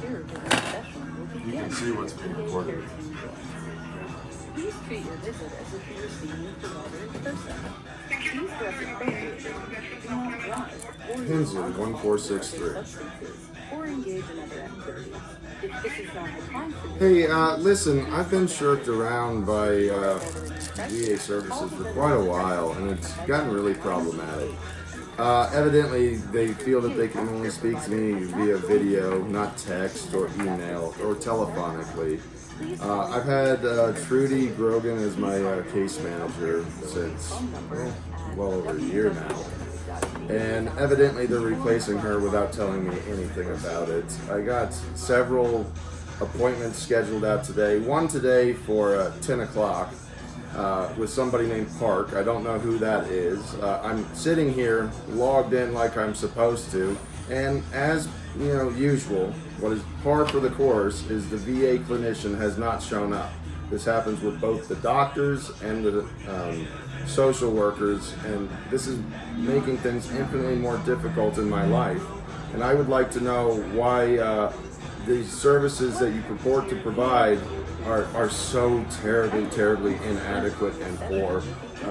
secure video session will begin. You can see what's being recorded. Please treat your visit as if you were seeing your provider in person. Please dress appropriately. Do not drive or use Hensley, alcohol 1463. or substances, or engage in other activities. If this is not the time for you, Hey, listen, I've been shirked around by VA services for quite a while, and it's gotten really problematic. Evidently, they feel that they can only speak to me via video, not text or email or telephonically. I've had Trudy Grogan as my case manager since well over a year now. And evidently they're replacing her without telling me anything about it. I got several appointments scheduled out today. One today for 10 o'clock with somebody named Park. I don't know who that is. I'm sitting here logged in like I'm supposed to. And as usual, what is par for the course is the VA clinician has not shown up. This happens with both the doctors and the social workers, and this is making things infinitely more difficult in my life. And I would like to know why these services that you purport to provide are so terribly inadequate and poor,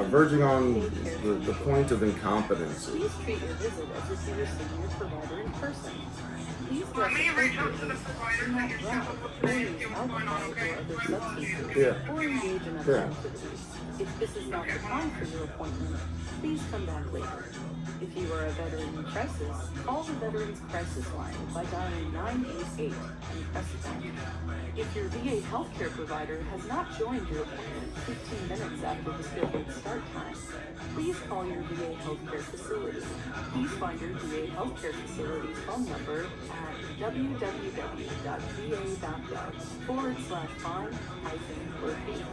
verging on the point of incompetency. please treat your visit as if you were seeing your provider in person. Please dress May you reach out to the appropriately. provider Do not and drive or use alcohol or other substances, Yeah. or engage in other Yeah. activities. If this is not the time for your appointment, please come back later. If you are a veteran in crisis, call the Veterans Crisis Line by dialing 988 and press 1. If your VA healthcare provider has not joined your appointment 15 minutes after the scheduled start time, please call your VA healthcare facility. Please find your VA healthcare facility's phone number at www.va.gov/find-location.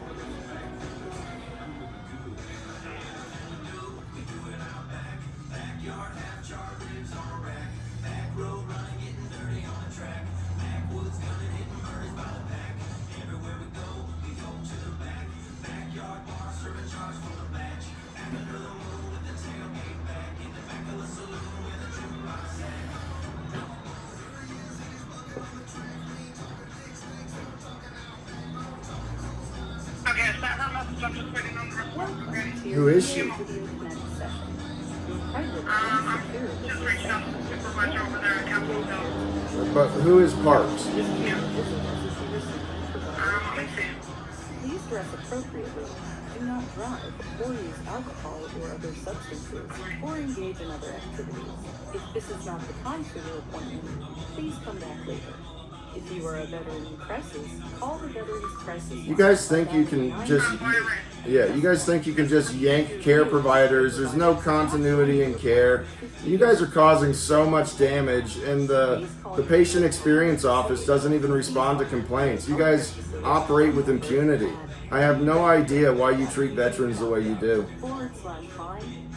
Okay, is that her message? I'm just waiting on the response. Welcome to Who is she? Video Connect session. Your private I'm and secure just video reaching out to the supervisor over there at Capitol Hill. But who is Parks? Please treat your visit as if you were seeing your provider in Let me person. see. Please dress appropriately. Do not drive or use alcohol or other substances, or engage in other activities. If this is not the time for your appointment, please come back later. If you are a veteran in crisis, call the Veterans Crisis Line. You guys think you can just you guys think you can just yank care providers? There's no continuity in care. You guys are causing so much damage, and the patient experience office doesn't even respond to complaints. You guys operate with impunity. I have no idea why you treat veterans the way you do. /find-location.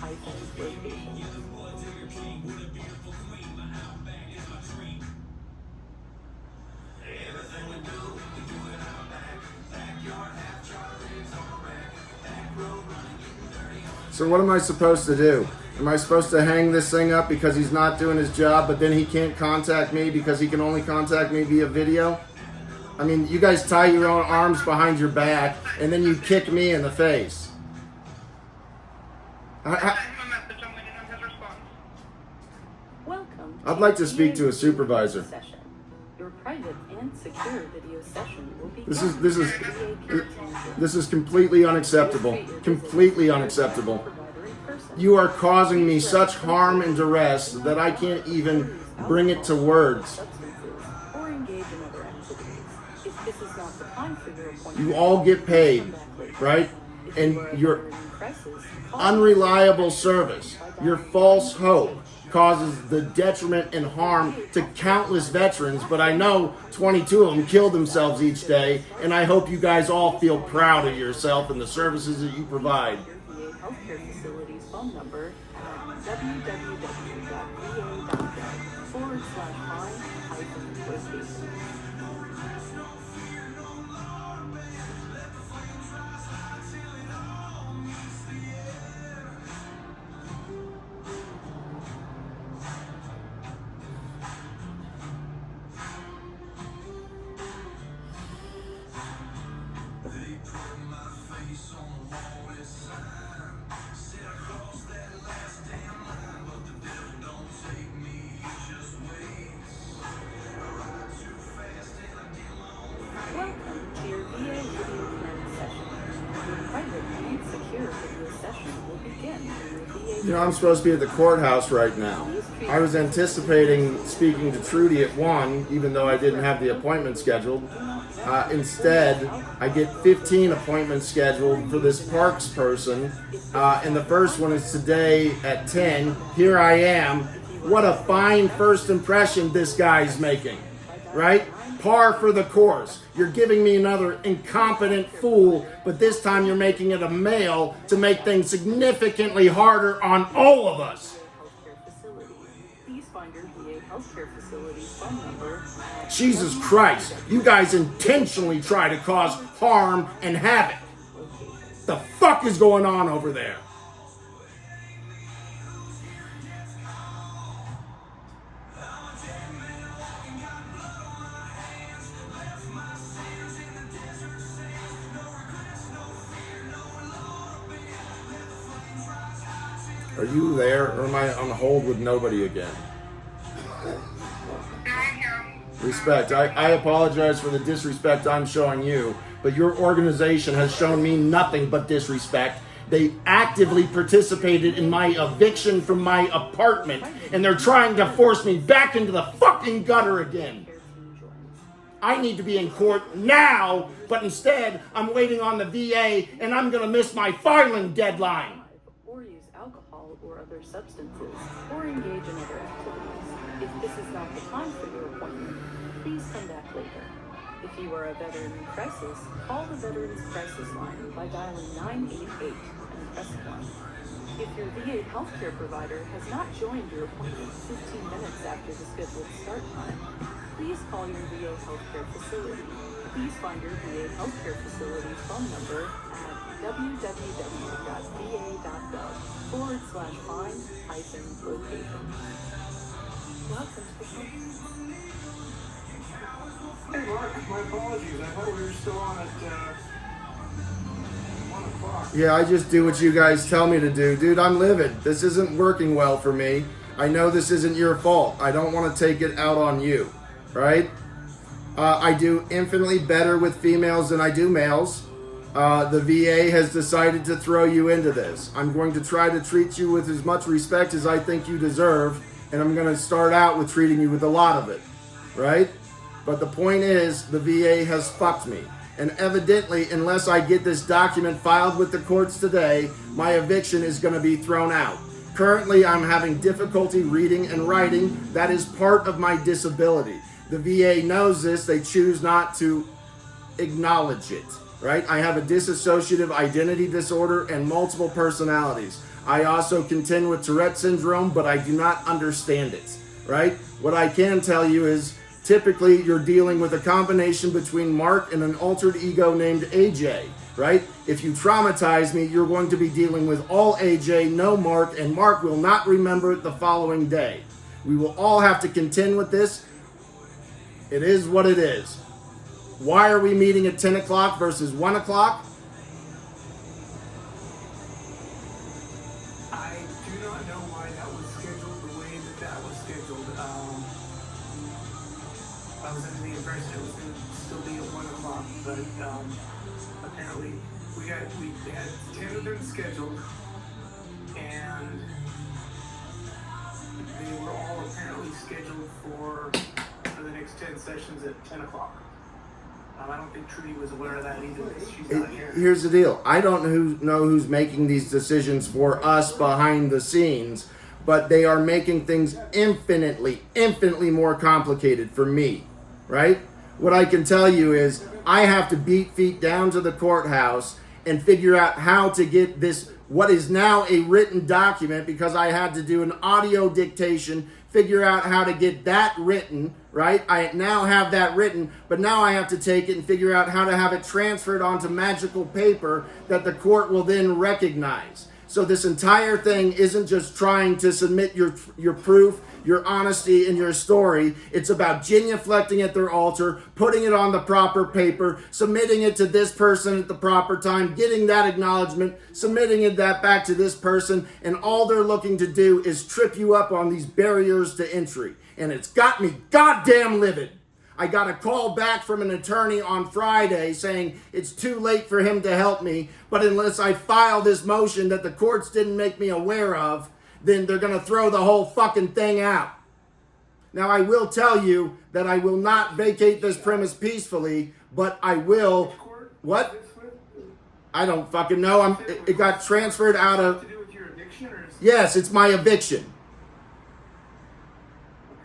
So what am I supposed to do? Am I supposed to hang this thing up because he's not doing his job, but then he can't contact me because he can only contact me via video? I mean, you guys tie your own arms behind your back, and then you kick me in the face. I sent him a message. I'm waiting on his response. Welcome. I'd like to speak to a supervisor. Session. Your private and secure video session will be. This is completely unacceptable. Completely unacceptable. You are causing me such harm and duress that I can't even bring it to words. Or engage in other activities. If this is not the time for your appointment, You all get paid, right? And your unreliable service, your false hope, causes the detriment and harm to countless veterans, but I know 22 of them kill themselves each day, and I hope you guys all feel proud of yourself and the services that you provide. your VA healthcare facility's phone number at www.va.gov/find-location. Welcome to your VA video command session. Your private and secure video session will begin when your VA. You know, I'm supposed to be at the courthouse right now. I was anticipating speaking to Trudy at 1, even though I didn't have the appointment scheduled. Instead, I get 15 appointments scheduled for this Parks person, and the first one is today at 10. Here I am. What a fine first impression this guy's making, right? Par for the course. You're giving me another incompetent fool, but this time you're making it a male to make things significantly harder on all of us. Healthcare facility. Please find your VA healthcare facility's phone number. Jesus Christ, you guys intentionally try to cause harm and havoc. The fuck is going on over there? Are you there, or am I on hold with nobody again? Respect. I apologize for the disrespect I'm showing you, but your organization has shown me nothing but disrespect. They actively participated in my eviction from my apartment, and they're trying to force me back into the fucking gutter again. I need to be in court now, but instead I'm waiting on the VA, and I'm gonna miss my filing deadline. Or use alcohol or other substances, or engage in other activities. If this is not the time for your appointment, please come back later. If you are a veteran in crisis, call the Veterans Crisis Line by dialing 988 and press 1. If your VA healthcare provider has not joined your appointment 15 minutes after the scheduled start time, please call your VA healthcare facility. Please find your VA healthcare facility's phone number at www.va.gov/find-location. Welcome to the show. Hey Mark, my apologies. I thought we were still on at 1 o'clock. Yeah, I just do what you guys tell me to do. Dude, I'm livid. This isn't working well for me. I know this isn't your fault. I don't want to take it out on you, right? I do infinitely better with females than I do males. The VA has decided to throw you into this. I'm going to try to treat you with as much respect as I think you deserve, and I'm going to start out with treating you with a lot of it, right? But the point is, the VA has fucked me. And evidently, unless I get this document filed with the courts today, my eviction is going to be thrown out. Currently, I'm having difficulty reading and writing. That is part of my disability. The VA knows this. They choose not to acknowledge it, right? I have a dissociative identity disorder and multiple personalities. I also contend with Tourette syndrome, but I do not understand it, right? What I can tell you is, typically, you're dealing with a combination between Mark and an altered ego named AJ, right? If you traumatize me, you're going to be dealing with all AJ, no Mark, and Mark will not remember it the following day. We will all have to contend with this. It is what it is. Why are we meeting at 10 o'clock versus 1 o'clock? I do not know why that was scheduled the way that was scheduled. I was under the impression it was going to still be at 1 o'clock, but apparently we had 10 of them scheduled, and they were all apparently scheduled for the next 10 sessions at 10 o'clock. I don't think Trudy was aware of that either. She's not here. Here's the deal. I don't know who's making these decisions for us behind the scenes, but they are making things infinitely more complicated for me, right? What I can tell you is I have to beat feet down to the courthouse and figure out how to get this, what is now a written document, because I had to do an audio dictation, figure out how to get that written, right? I now have that written, but now I have to take it and figure out how to have it transferred onto magical paper that the court will then recognize. So this entire thing isn't just trying to submit your proof, your honesty and your story. It's about genuflecting at their altar, putting it on the proper paper, submitting it to this person at the proper time, getting that acknowledgement, submitting it that back to this person, and all they're looking to do is trip you up on these barriers to entry. And it's got me goddamn livid. I got a call back from an attorney on Friday saying it's too late for him to help me, but unless I file this motion that the courts didn't make me aware of, then they're going to throw the whole fucking thing out. Now, I will tell you that I will not vacate this premise peacefully, but I will... What? I don't fucking know. It got transferred out of... To do with your eviction, or is Yes, it's my eviction.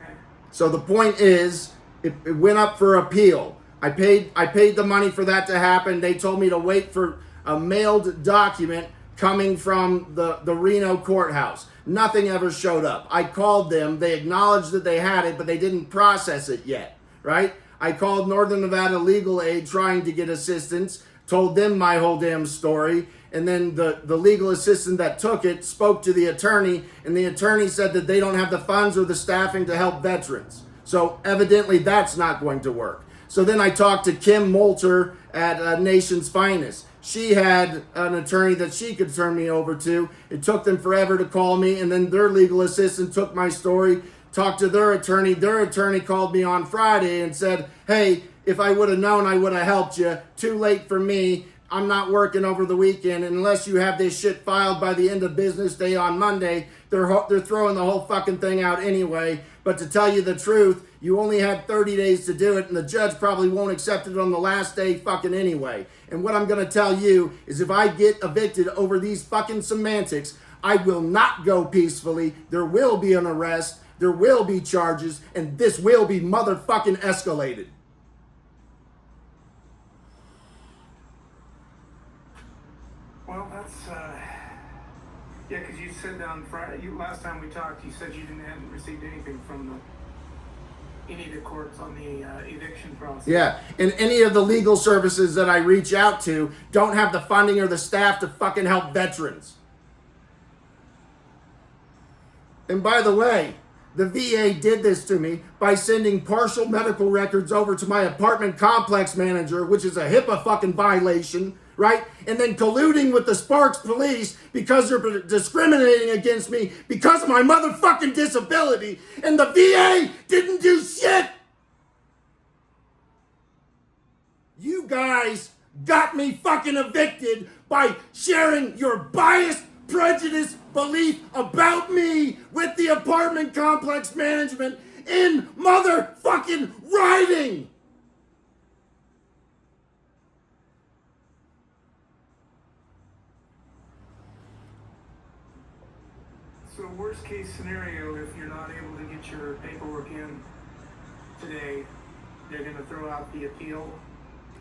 okay? So the point is, it went up for appeal. I paid the money for that to happen. They told me to wait for a mailed document coming from the Reno courthouse. Nothing ever showed up. I called them. They acknowledged that they had it, but they didn't process it yet, right? I called Northern Nevada Legal Aid trying to get assistance, told them my whole damn story, and then the legal assistant that took it spoke to the attorney, and the attorney said that they don't have the funds or the staffing to help veterans. So evidently that's not going to work. So then I talked to Kim Moulter at Nation's Finest. She had an attorney that she could turn me over to. It took them forever to call me, and then their legal assistant took my story, talked to their attorney. Their attorney called me on Friday and said, hey, if I would have known, I would have helped you. Too late for me. I'm not working over the weekend. And unless you have this shit filed by the end of business day on Monday, they're throwing the whole fucking thing out anyway. But to tell you the truth, you only had 30 days to do it, and the judge probably won't accept it on the last day fucking anyway. And what I'm going to tell you is if I get evicted over these fucking semantics, I will not go peacefully. There will be an arrest. There will be charges, and this will be motherfucking escalated. Well, that's yeah, because you said on Friday, last time we talked, you said you hadn't received anything from any of the courts on the eviction process. Yeah, and any of the legal services that I reach out to don't have the funding or the staff to fucking help veterans. And by the way, the VA did this to me by sending partial medical records over to my apartment complex manager, which is a HIPAA fucking violation, right? And then colluding with the Sparks police because they're discriminating against me because of my motherfucking disability. And the VA didn't do shit. You guys got me fucking evicted by sharing your biased, prejudiced belief about me with the apartment complex management in motherfucking writing. So worst case scenario, if you're not able to get your paperwork in today, they're going to throw out the appeal.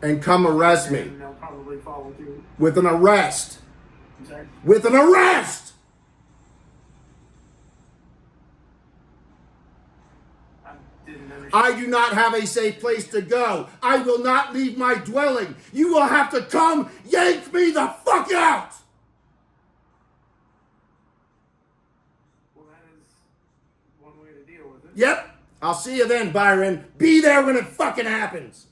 And come arrest me. And they'll probably follow through. With an arrest. Exactly. With an arrest! I didn't understand. I do not have a safe place to go. I will not leave my dwelling. You will have to come yank me the fuck out! Well, that is one way to deal with it. Yep. I'll see you then, Byron. Be there when it fucking happens.